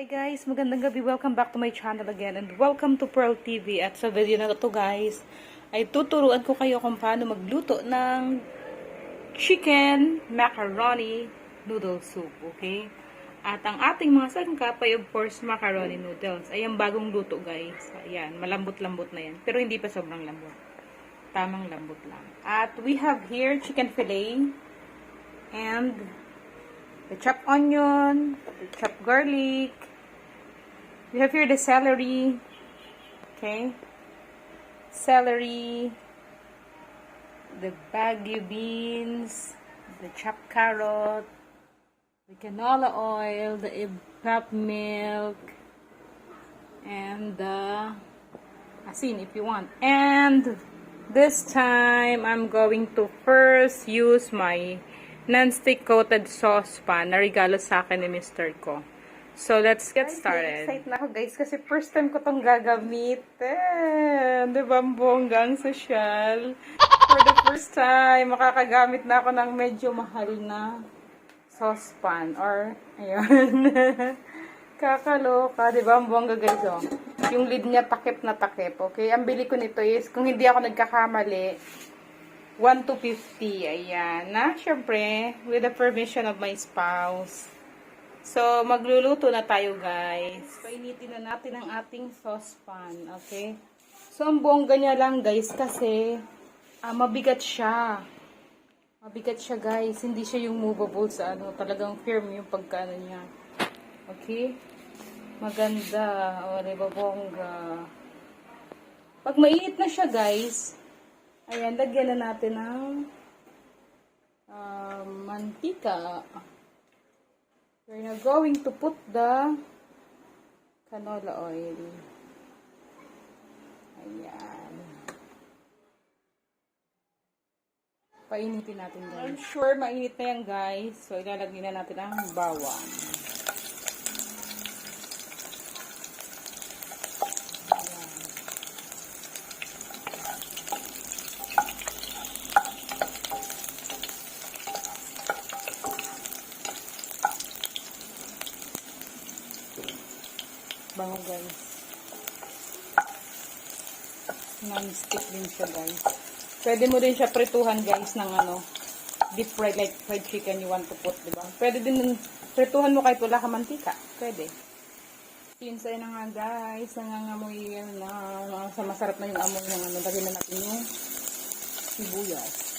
Hi guys, magandang gabi. Welcome back to my channel again and welcome to Pearl TV. At sa video na to guys, ay tuturuan ko kayo kung paano magluto ng chicken macaroni noodle soup, okay? At ang ating mga sangkap ay of course macaroni noodles. Ayan, bagong luto guys. Ayan, malambot-lambot na yan. Pero hindi pa sobrang lambot. Tamang lambot lang. At we have here chicken fillet and the chopped onion, the chopped garlic. We have here the celery, okay? Celery, the bagu beans, the chopped carrot, the canola oil, the epap milk, and the asin if you want. And this time, I'm going to first use my non-stick coated saucepan na regalo sa akin ni Mr. ko. So, let's get started. Excited na ako guys kasi first time ko tong gagamitin. Diba, ang bonggang social. For the first time, makakagamit na ako ng medyo mahal na saucepan. Or, ayun. Kakaloka. Diba, ang bongga guys, oh. Yung lid niya takip na takip. Okay, ang bili ko nito is, kung hindi ako nagkakamali, 1 to 50. Ayan. Na, syempre, with the permission of my spouse. So, magluluto na tayo, guys. Painitin na natin ang ating saucepan. Okay? So, ang bongga niya lang, guys, kasi mabigat siya. Mabigat siya, guys. Hindi siya yung movable sa ano. Talagang firm yung pagkaano niya. Okay? Maganda. O, diba, bongga. Pag mainit na siya, guys, ayan, lagyan na natin ng mantika. We're now going to put the canola oil. Ayan. Painitin natin guys. I'm sure mainit na yan guys. So, ilalagay na natin ang bawang. Bango guys. Non-stick din siya guys. Pwede mo din siya prituhan guys ng ano, deep fried like fried chicken you want to put, diba? Pwede din prituhan mo kahit wala ka mantika. Pwede. Pinsay na nga guys. Nangangamoy yan na. Masarap na yung amoy ng ano. Lagyan na natin yung sibuyas.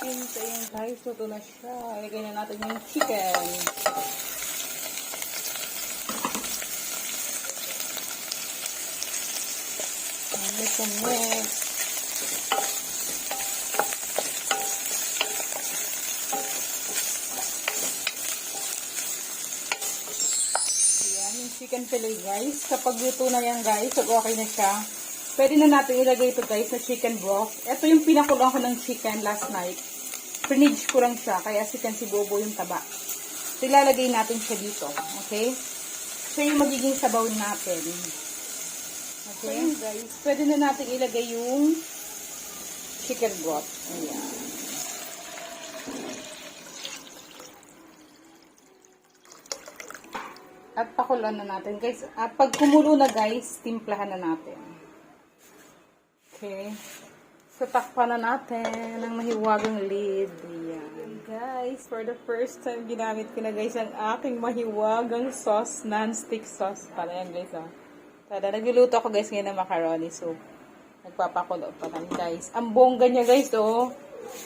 Ayan guys, ito na siya. Ilagay na natin yung chicken. Mix and mix. Ayan, yung chicken fillet guys. Kapag luto na yan guys, pag okay na siya, pwede na natin ilagay ito guys na chicken broth. Ito yung pinakulang ko ng chicken last night. Pinage ko lang siya, kaya sikan si Bobo yung taba. So, ilalagay natin siya dito. Okay? Siya yung magiging sabaw natin. Okay? So, guys, pwede na natin ilagay yung chicken broth. Ayan. At pakulan na natin, guys. At pag kumulo na, guys, timplahan na natin. Okay? So, takpan na natin ang mahiwagang lid. Ayan. Guys, for the first time, ginamit ko na guys ang aking mahiwagang sauce, non-stick sauce. Ayan guys, oh. Tada, nagluluto ako guys ngayon ng macaroni soup. Nagpapakulo pa lang guys. Ang bongga niya guys, oh.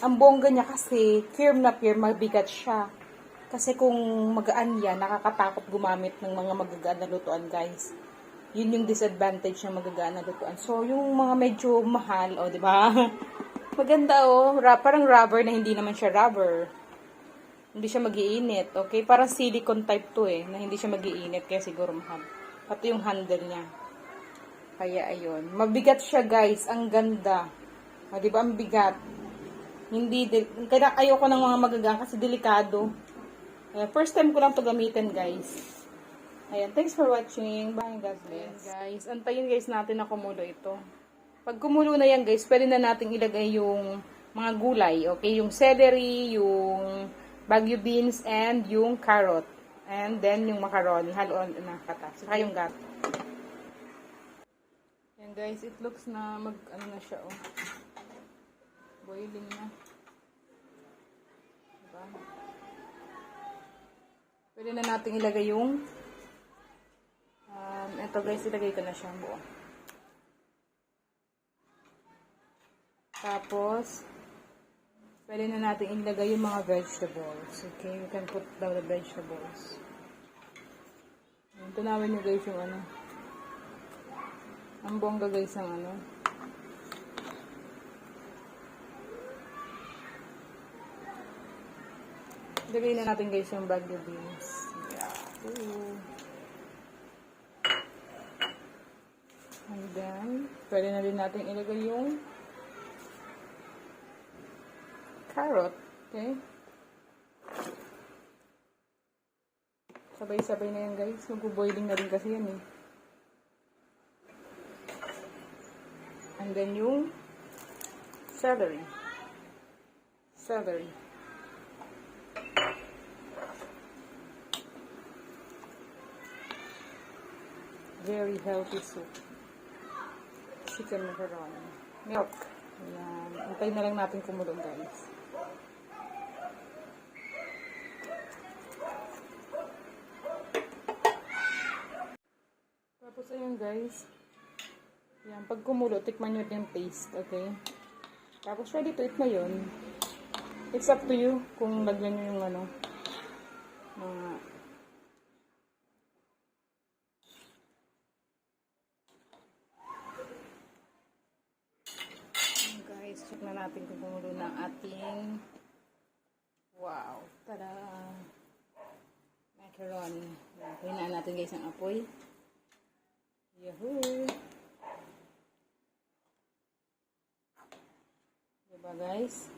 Ang bongga niya kasi, firm na firm, mabigat siya. Kasi kung magaan yan, nakakatakot gumamit ng mga magagaan na lutuan guys. Yun yung disadvantage ng magagaan na lutuan. So, yung mga medyo mahal, o, di ba? Maganda, o. Parang rubber na hindi naman siya rubber. Hindi siya mag-iinit, okay? Parang silicone type to, na hindi siya mag-iinit, kaya siguro mahal. Pati yung handle niya. Kaya, ayun. Mabigat siya, guys. Ang ganda. O, di ba? Ang bigat. Kaya ayoko ng mga magagaan kasi delikado. First time ko lang to gamitin, guys. Ayan, thanks for watching. Bye, God bless. Ayan, guys, antayin guys natin na kumulo ito. Pag kumulo na yan guys, pwede na natin ilagay yung mga gulay. Okay, yung celery, yung Baguio beans, and yung carrot. And then yung macaroni, haluan na kata. Saka yung gat. Yan guys, it looks na ano na siya oh. Boiling na. Diba? Pwede na natin ilagay yung ito guys, ilagay ko na siya buo. Tapos, pwede na natin ilagay yung mga vegetables. Okay, we can put down the vegetables. Tunawin nyo guys yung ano. Ang bongga guys ang ano. Ilagay na natin guys yung Baguio beans. Yahoo! And then, pwede na din natin ilagay yung carrot. Okay? Sabay-sabay na yan guys. Mag-boiling na rin kasi yan eh. And then yung celery. Celery. Very healthy soup. Chicken macaroni. Milk. Ayan. Antay na lang natin kumulo guys. Tapos ayun guys. Ayan. Pag kumulo, tikman nyo yung taste. Okay? Tapos ready to eat na yun. It's up to you kung lagyan nyo yung ano. Mga check na natin kung kumulo ng ating wow, tada macaroni. Hinaan natin guys ang apoy. Yahoo! Diba guys?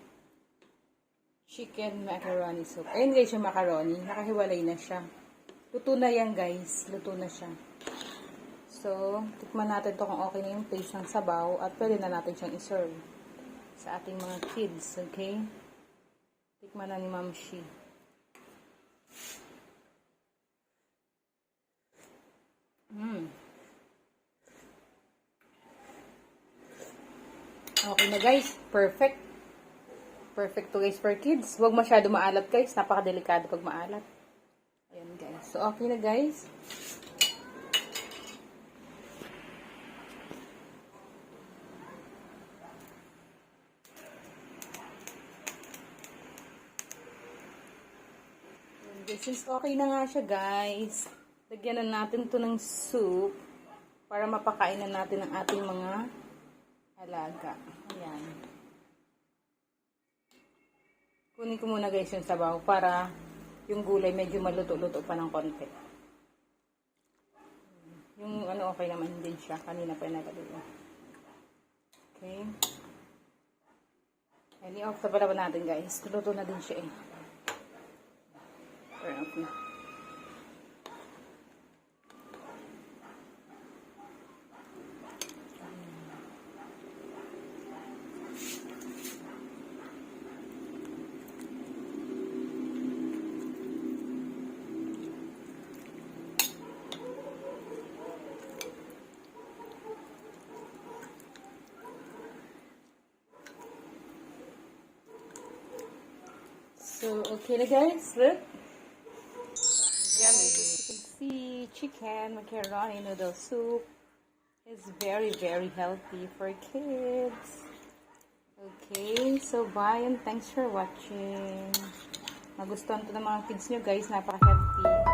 Chicken macaroni soup. Ayun guys yung macaroni. Nakahiwalay na siya. Luto na yan guys. Luto na siya. So, tikman natin to kung okay na yung taste ng sabaw at pwede na natin siyang iserve sa ating mga kids, okay? Tikman na ni Ma'am Shi. Okay na guys, perfect. Perfect to guys for kids. Huwag masyado maalat guys, napakadelikado pag maalat. Ayan guys, so okay na guys. Since okay na nga siya guys, lagyan na natin to ng soup para mapakain na natin ang ating mga alaga. Ayan. Kunin ko muna guys yung sabaw para yung gulay medyo maluto-luto pa ng konti. Yung ano okay naman din siya. Kanina pa nagalawa. Okay. Ayan, i-off na pala natin guys. Luto na din siya eh. Turn off na. So, okay na guys. Look. Yummy. You can see chicken macaroni noodle soup is very, very healthy for kids. Okay, so bye and thanks for watching. Magustuhan to ng mga kids nyo guys. Napaka-healthy.